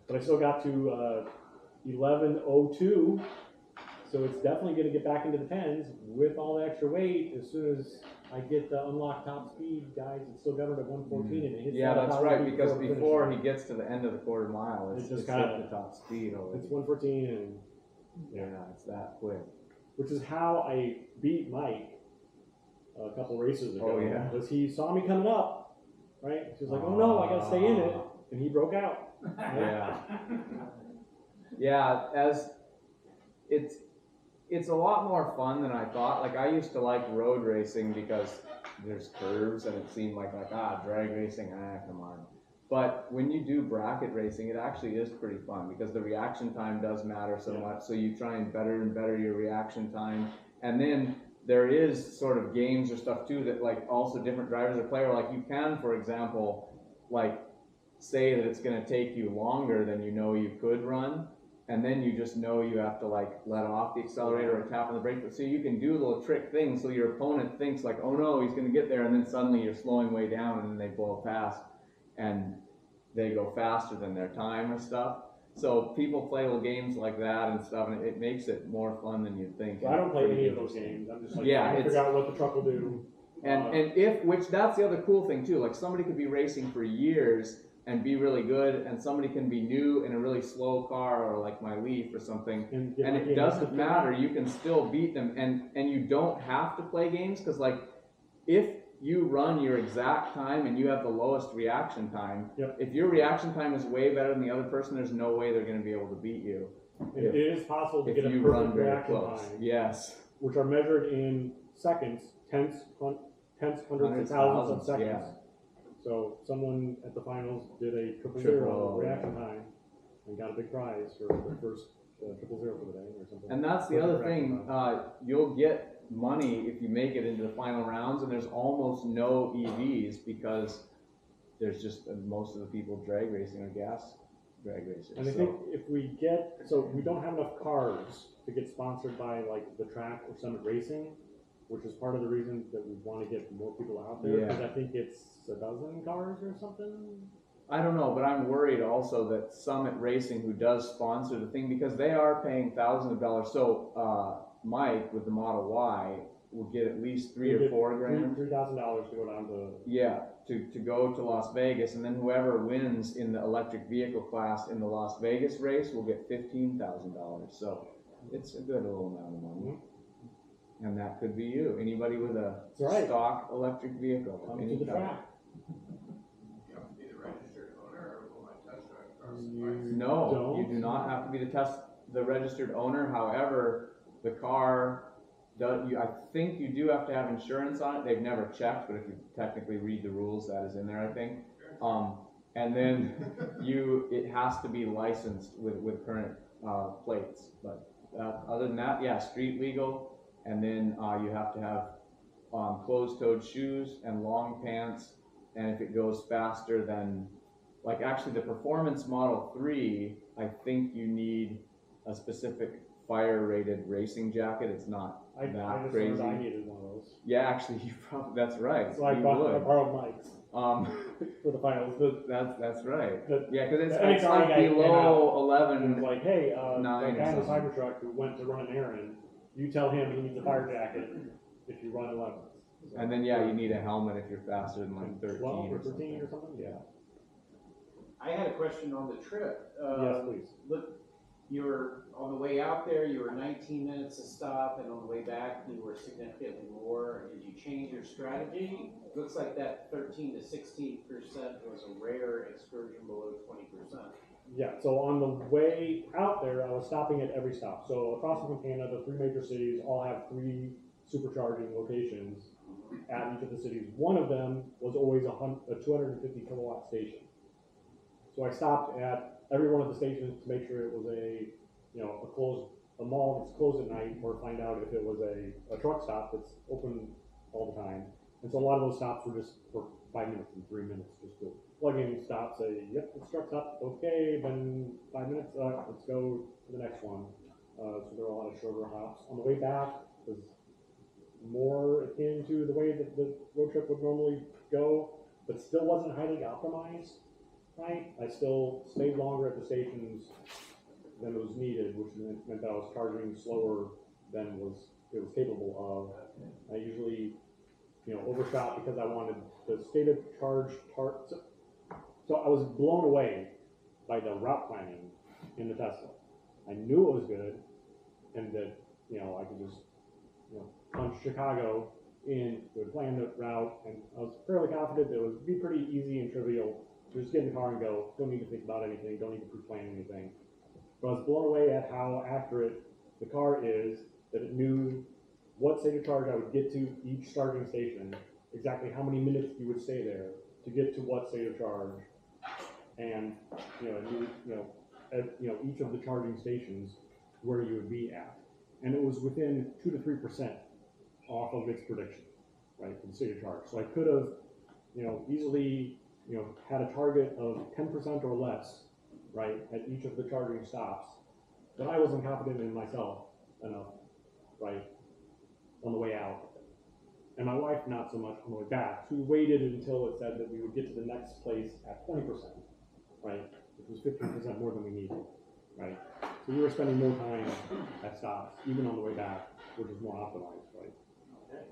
[SPEAKER 3] But I still got to 1102, so it's definitely going to get back into the 10s with all the extra weight. As soon as I get the unlocked top speed, guys, it's still governed at 114, and it hits
[SPEAKER 5] Yeah,
[SPEAKER 3] that
[SPEAKER 5] that's
[SPEAKER 3] top
[SPEAKER 5] right,
[SPEAKER 3] speed
[SPEAKER 5] because
[SPEAKER 3] before it
[SPEAKER 5] before he
[SPEAKER 3] finishes.
[SPEAKER 5] gets to the end of the quarter mile, it's
[SPEAKER 3] just
[SPEAKER 5] hit
[SPEAKER 3] kinda-
[SPEAKER 5] the top speed already.
[SPEAKER 3] It's 114, and
[SPEAKER 5] Yeah, it's that quick.
[SPEAKER 3] which is how I beat Mike a couple races ago.
[SPEAKER 5] Oh, yeah.
[SPEAKER 3] Because he saw me coming up, right? He was like, "Oh no, I got to stay in it," and he broke out.
[SPEAKER 5] Yeah. Yeah, as it's a lot more fun than I thought. Like I used to like road racing because there's curves and it seemed like drag racing, come on. But when you do bracket racing, it actually is pretty fun because the reaction time does matter so much. So you try and better your reaction time. And then there is sort of games or stuff too that like also different drivers are playing. Like you can, for example, like say that it's going to take you longer than you know you could run, and then you just know you have to like let off the accelerator or tap on the brake. So you can do little trick things so your opponent thinks like, oh no, he's going to get there, and then suddenly you're slowing way down and then they blow past and they go faster than their time or stuff. So people play little games like that and stuff, and it makes it more fun than you'd think.
[SPEAKER 3] So I don't play any of those games. I'm just like,
[SPEAKER 5] Yeah,
[SPEAKER 3] trying to figure out what the truck will do.
[SPEAKER 5] And which that's the other cool thing too. Like somebody could be racing for years and be really good, and somebody can be new in a really slow car or like my Leaf or something, and it doesn't matter. You can still beat them, and you don't have to play games because like if you run your exact time and you have the lowest reaction time, if your reaction time is way better than the other person, there's no way they're going to be able to beat you.
[SPEAKER 3] It is possible to get a
[SPEAKER 5] you
[SPEAKER 3] perfect
[SPEAKER 5] run very
[SPEAKER 3] reaction
[SPEAKER 5] close.
[SPEAKER 3] time.
[SPEAKER 5] Yes.
[SPEAKER 3] Which are measured in seconds, tenths, hundreds, and thousands of seconds.
[SPEAKER 5] Yeah.
[SPEAKER 3] So someone at the finals did a triple
[SPEAKER 5] Triple,
[SPEAKER 3] zero reaction time. and got a big prize for the first 000 for the day or something.
[SPEAKER 5] And that's the other thing, you'll get money if you make it into the final rounds, and there's almost no EVs because there's just most of the people drag racing are gas drag racers.
[SPEAKER 3] And I think if we get, so we don't have enough cars to get sponsored by like the track or Summit Racing, which is part of the reason that we want to get more people out there, because I think it's a dozen cars or something.
[SPEAKER 5] I don't know, but I'm worried also that Summit Racing, who does sponsor the thing, because they are paying thousands of dollars. So Mike with the Model Y will get at least $3,000 or $4,000.
[SPEAKER 3] $3,000 to go down to.
[SPEAKER 5] Yeah, to go to Las Vegas, and then whoever wins in the electric vehicle class in the Las Vegas race will get $15,000. So it's a good little amount of money. And that could be you. Anybody with a stock electric vehicle.
[SPEAKER 3] Come to the track.
[SPEAKER 5] No, you do not have to be the registered owner. However, the car does. I think you do have to have insurance on it. They've never checked, but if you technically read the rules, that is in there, I think. And then it has to be licensed with current plates. But other than that, yeah, street legal. And then you have to have closed-toed shoes and long pants. And if it goes faster than, like actually the Performance Model 3, I think you need a specific fire-rated racing jacket. It's not that crazy.
[SPEAKER 3] I needed one of those.
[SPEAKER 5] Yeah, actually, that's right.
[SPEAKER 3] So I borrowed Mike's. For the finals.
[SPEAKER 5] That's right.
[SPEAKER 3] The,
[SPEAKER 5] yeah, because it's like below 11.
[SPEAKER 3] And it's like, hey, the
[SPEAKER 5] 9
[SPEAKER 3] guy in the Cybertruck who went to run an errand, you tell him he needs a fire jacket if you run 11. So,
[SPEAKER 5] and then you need a helmet if you're faster than like 13
[SPEAKER 3] or 13 or something. Yeah.
[SPEAKER 1] I had a question on the trip.
[SPEAKER 3] Yes, please.
[SPEAKER 1] Look, you were on the way out there, you were 19 minutes to stop, and on the way back, you were significantly more. Did you change your strategy? Looks like that 13 to 16% was a rare excursion below 20%.
[SPEAKER 3] Yeah, so on the way out there, I was stopping at every stop. So across from Montana, the 3 major cities all have 3 supercharging locations at each of the cities. One of them was always a 250 kilowatt station. So I stopped at every one of the stations to make sure it was a mall that's closed at night, or find out if it was a truck stop that's open all the time. And so a lot of those stops were just for 5 minutes and 3 minutes, just to plug in, stop, say, yep, this truck's up, okay, then 5 minutes, let's go to the next one. So there were a lot of shorter hops. On the way back was more akin to the way that the road trip would normally go, but still wasn't highly optimized, right? I still stayed longer at the stations than was needed, which meant that I was charging slower than it was capable of. I usually, overshot because I wanted the state of charge So I was blown away by the route planning in the Tesla. I knew it was good, and that I could just punch Chicago in, would plan the route, and I was fairly confident that it would be pretty easy and trivial to just get in the car and go. Don't need to think about anything. Don't need to pre-plan anything. But I was blown away at how accurate the car is. That it knew what state of charge I would get to each charging station, exactly how many minutes you would stay there to get to what state of charge, and each of the charging stations where you would be at, and it was within 2 to 3% off of its prediction, right, for the state of charge. So I could have, easily, had a target of 10% or less, right, at each of the charging stops, but I wasn't confident in myself enough, right, on the way out. And my wife, not so much on the way back. We waited until it said that we would get to the next place at 20%, right, which was 15% more than we needed, right? So we were spending more time at stops, even on the way back, which is more optimized, right?
[SPEAKER 1] Okay.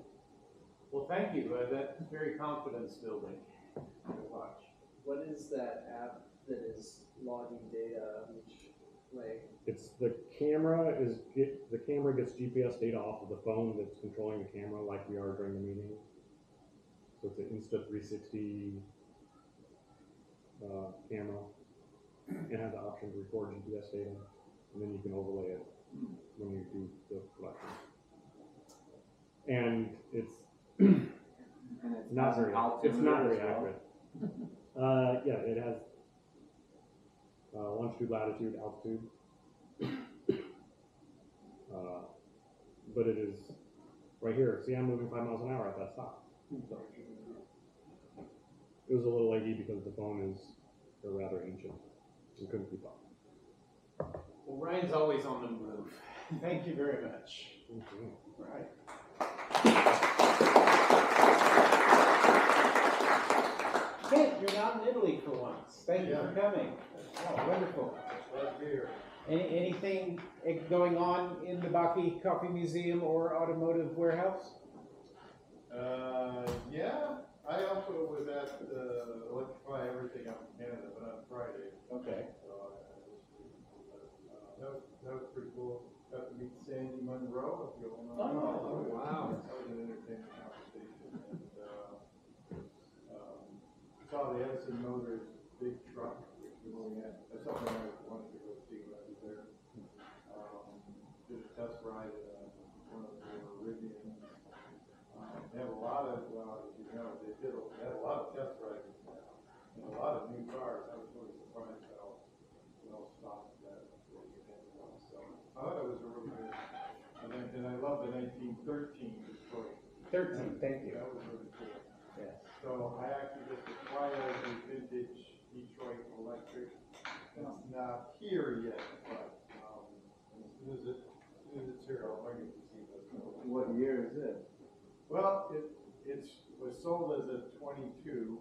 [SPEAKER 1] Well, thank you. That's very confidence building to watch.
[SPEAKER 11] What is that app that is logging data each way?
[SPEAKER 3] It's the camera gets GPS data off of the phone that's controlling the camera, like we are during the meeting. So it's an Insta360 camera. It has the option to record GPS data, and then you can overlay it when you do the collection. And it's not very accurate. Yeah, it has longitude, latitude, altitude. But it is right here. See, I'm moving 5 miles an hour at that stop. So it was a little leggy because the phone is rather ancient. We couldn't keep up.
[SPEAKER 6] Well, Ryan's always on the move. Thank you very much.
[SPEAKER 3] Thank you.
[SPEAKER 6] All right. Kent, you're not in Italy for once. Thank you for coming. Oh, wonderful.
[SPEAKER 10] Right here.
[SPEAKER 6] Anything going on in the Baki Coffee Museum or Automotive Warehouse?
[SPEAKER 10] Yeah, I also was at Electrify Everything Up in Canada, but on Friday.
[SPEAKER 6] Okay.
[SPEAKER 10] So that was pretty cool. Got to meet Sandy Monroe, if you all know.
[SPEAKER 6] Oh, wow.
[SPEAKER 10] That was an entertaining conversation. And saw the Edison Motors big truck, which we only had. That's something I wanted to go see when I was there. Did a test ride in one of the Rivians. They have a lot of, well, as you know, they had a lot of test rides and a lot of new cars. I was really surprised how well stocked that event was. So I thought it was a really good event, and I love the 1913 Detroit.
[SPEAKER 6] 13, thank you.
[SPEAKER 10] That was really cool.
[SPEAKER 6] Yes.
[SPEAKER 10] So I actually just acquired a vintage Detroit electric. It's not here yet, but as soon as it's here, I'll bring it to see
[SPEAKER 5] What year is it?
[SPEAKER 10] Well, it was sold as a 22.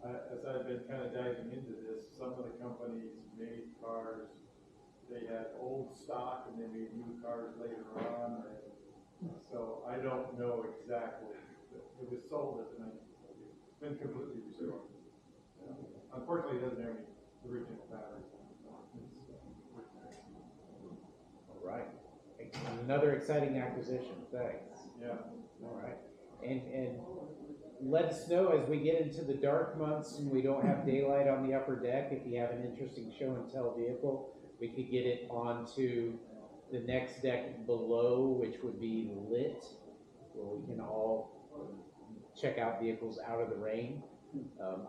[SPEAKER 10] As I've been kind of diving into this, some of the companies made cars. They had old stock and they made new cars later on. So I don't know exactly. It was sold as a 1940. It's been completely restored. Unfortunately, it doesn't have any original batteries.
[SPEAKER 6] All right. Another exciting acquisition. Thanks.
[SPEAKER 10] Yeah.
[SPEAKER 6] All right. And let us know as we get into the dark months and we don't have daylight on the upper deck. If you have an interesting show and tell vehicle, we could get it onto the next deck below, which would be lit, where we can all check out vehicles out of the rain.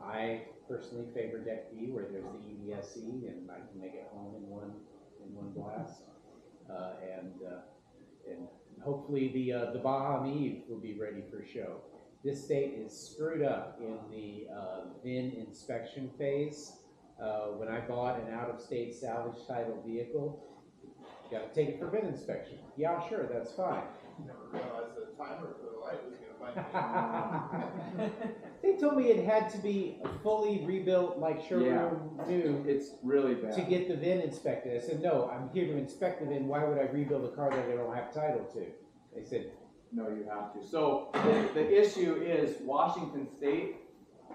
[SPEAKER 6] I personally favor deck B, where there's the EVSE, and I can make it home in one blast. And hopefully the Baja Eve will be ready for show. This state is screwed up in the VIN inspection phase. When I bought an out-of-state salvage title vehicle, you got to take it for VIN inspection. Yeah, sure, that's fine.
[SPEAKER 10] Never realized the timer for the light was going to find me.
[SPEAKER 6] They told me it had to be fully rebuilt, like showroom new,
[SPEAKER 5] It's really bad.
[SPEAKER 6] to get the VIN inspected. I said, no, I'm here to inspect the VIN. Why would I rebuild a car that I don't have title to? They said,
[SPEAKER 5] No, you have to. So the issue is Washington State,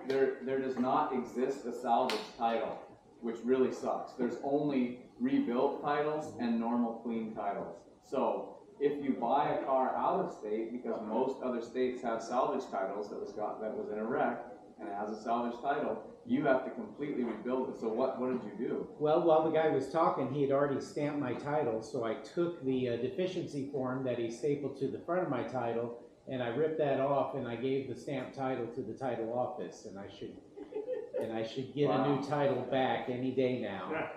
[SPEAKER 5] there does not exist a salvage title, which really sucks. There's only rebuilt titles and normal clean titles. So if you buy a car out of state, because most other states have salvage titles that was in a wreck and it has a salvage title, you have to completely rebuild it. So what did you do?
[SPEAKER 6] well, while the guy was talking, he had already stamped my title, so I took the deficiency form that he stapled to the front of my title, and I ripped that off, and I gave the stamped title to the title office, and I should get a new title back any day now.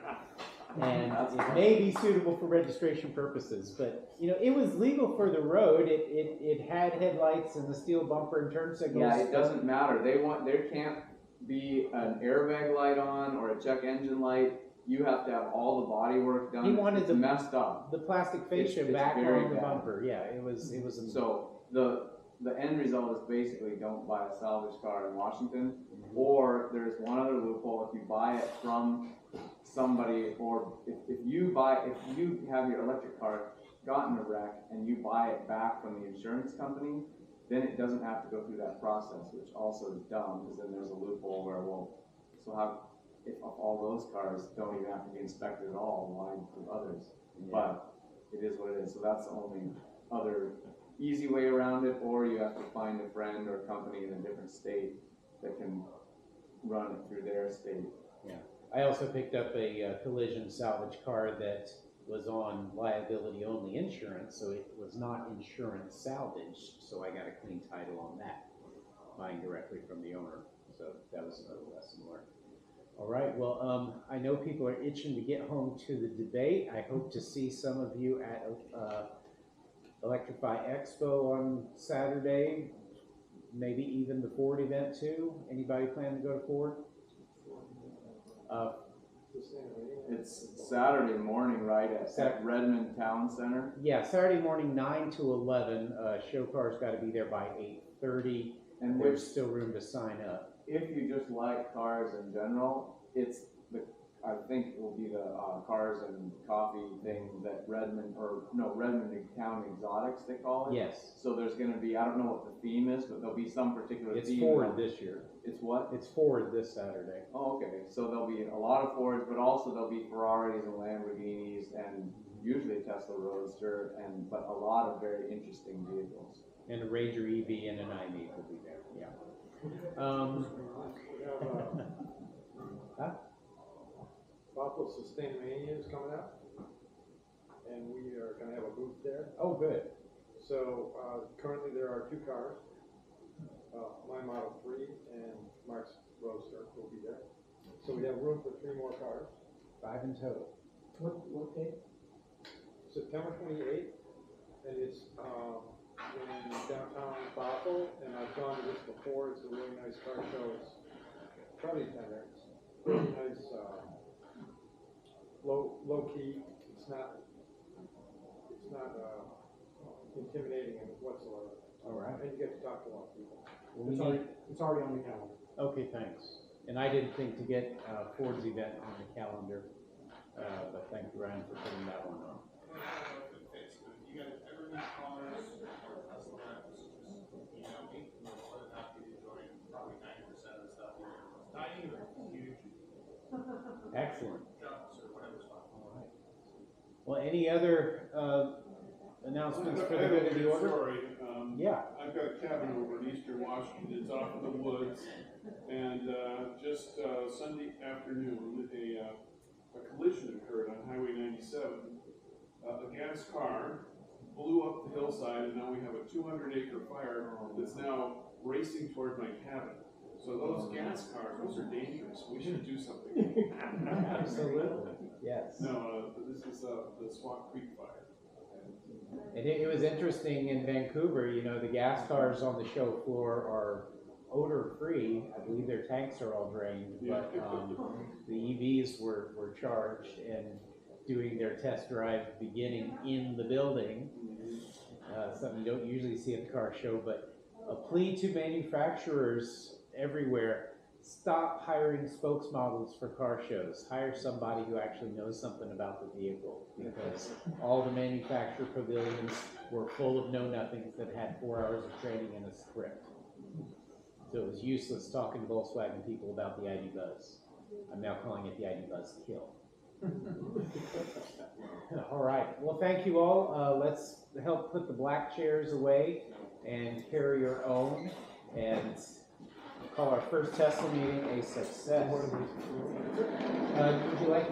[SPEAKER 6] And it may be suitable for registration purposes, but you know, it was legal for the road. It had headlights and the steel bumper and turn signals.
[SPEAKER 5] Yeah, it doesn't matter. There can't be an airbag light on or a check engine light. You have to have all the body work done.
[SPEAKER 6] He wanted
[SPEAKER 5] messed up.
[SPEAKER 6] the plastic fascia
[SPEAKER 5] It's
[SPEAKER 6] back
[SPEAKER 5] very
[SPEAKER 6] on the
[SPEAKER 5] bad.
[SPEAKER 6] bumper. Yeah, it was.
[SPEAKER 5] So the end result is basically don't buy a salvage car in Washington, or there's one other loophole. If you buy it from somebody, or if you have your electric car gotten a wreck and you buy it back from the insurance company, then it doesn't have to go through that process, which also is dumb, because then there's a loophole where, if all those cars don't even have to be inspected at all, why do others? Yeah. But it is what it is. So that's the only other easy way around it, or you have to find a friend or a company in a different state that can run it through their state.
[SPEAKER 6] Yeah. I also picked up a collision salvage car that was on liability only insurance, so it was not insurance salvaged, so I got a clean title on that, buying directly from the owner. So that was another lesson learned. All right, well, I know people are itching to get home to the debate. I hope to see some of you at Electrify Expo on Saturday, maybe even the Ford event too. Anybody plan to go to Ford?
[SPEAKER 5] It's Saturday morning, right, at Redmond Town Center?
[SPEAKER 6] Yeah, Saturday morning, 9 to 11. Show car's got to be there by 8:30, and there's still room to sign up.
[SPEAKER 5] If you just like cars in general, I think it will be the cars and coffee thing that Redmond Town Exotics they call it.
[SPEAKER 6] Yes.
[SPEAKER 5] So there's going to be, I don't know what the theme is, but there'll be some particular
[SPEAKER 6] It's
[SPEAKER 5] theme.
[SPEAKER 6] Ford this year.
[SPEAKER 5] It's what?
[SPEAKER 6] It's Ford this Saturday.
[SPEAKER 5] Oh, okay. So there'll be a lot of Fords, but also there'll be Ferraris and Lamborghinis and usually a Tesla Roadster, but a lot of very interesting vehicles.
[SPEAKER 6] And a Ranger EV and an i-MiEV will be there. Yeah. Huh?
[SPEAKER 10] Buffalo Sustainmania is coming up, and we are going to have a booth there.
[SPEAKER 6] Oh, good.
[SPEAKER 10] So currently there are 2 cars, my Model 3 and Mark's Roadster will be there. So we have room for 3 more cars.
[SPEAKER 6] 5 in total.
[SPEAKER 11] What date?
[SPEAKER 10] September 28th, and it's in downtown Buffalo, and I've gone to this before. It's a really nice car show. It's probably 10 minutes. Really nice, low key. It's not intimidating whatsoever.
[SPEAKER 6] All right.
[SPEAKER 10] And you get to talk to a lot of people.
[SPEAKER 3] It's already on the calendar.
[SPEAKER 6] Okay, thanks. And I didn't think to get Ford's event on the calendar, but thank you, Ryan, for putting that one on.
[SPEAKER 2] You guys ever need cars or Tesla acquisitions? Email me. I'm more than happy to join probably 90% of the stuff here. Tiny or huge.
[SPEAKER 6] Excellent.
[SPEAKER 2] Jumps or whatever's fun.
[SPEAKER 6] All right. Well, any other announcements for the good of the order?
[SPEAKER 12] Sorry.
[SPEAKER 6] Yeah.
[SPEAKER 12] I've got a cabin over in Eastern Washington. It's off in the woods, and just Sunday afternoon, a collision occurred on Highway 97. A gas car blew up the hillside, and now we have a 200-acre fire that's now racing toward my cabin. So those gas cars, those are dangerous. We should do something.
[SPEAKER 6] Absolutely. Yes.
[SPEAKER 12] No, this is the Swamp Creek fire.
[SPEAKER 6] And it was interesting in Vancouver, you know, the gas cars on the show floor are odor-free. I believe their tanks are all drained, but the EVs were charged and doing their test drive beginning in the building. Something you don't usually see at the car show, but a plea to manufacturers everywhere: stop hiring spokesmodels for car shows. Hire somebody who actually knows something about the vehicle, because all the manufacturer pavilions were full of know-nothings that had 4 hours of training and a script. So it was useless talking to Volkswagen people about the ID Buzz. I'm now calling it the ID Buzz Kill. All right. Well, thank you all. Let's help put the black chairs away and carry your own, and call our first Tesla meeting a success. Would you like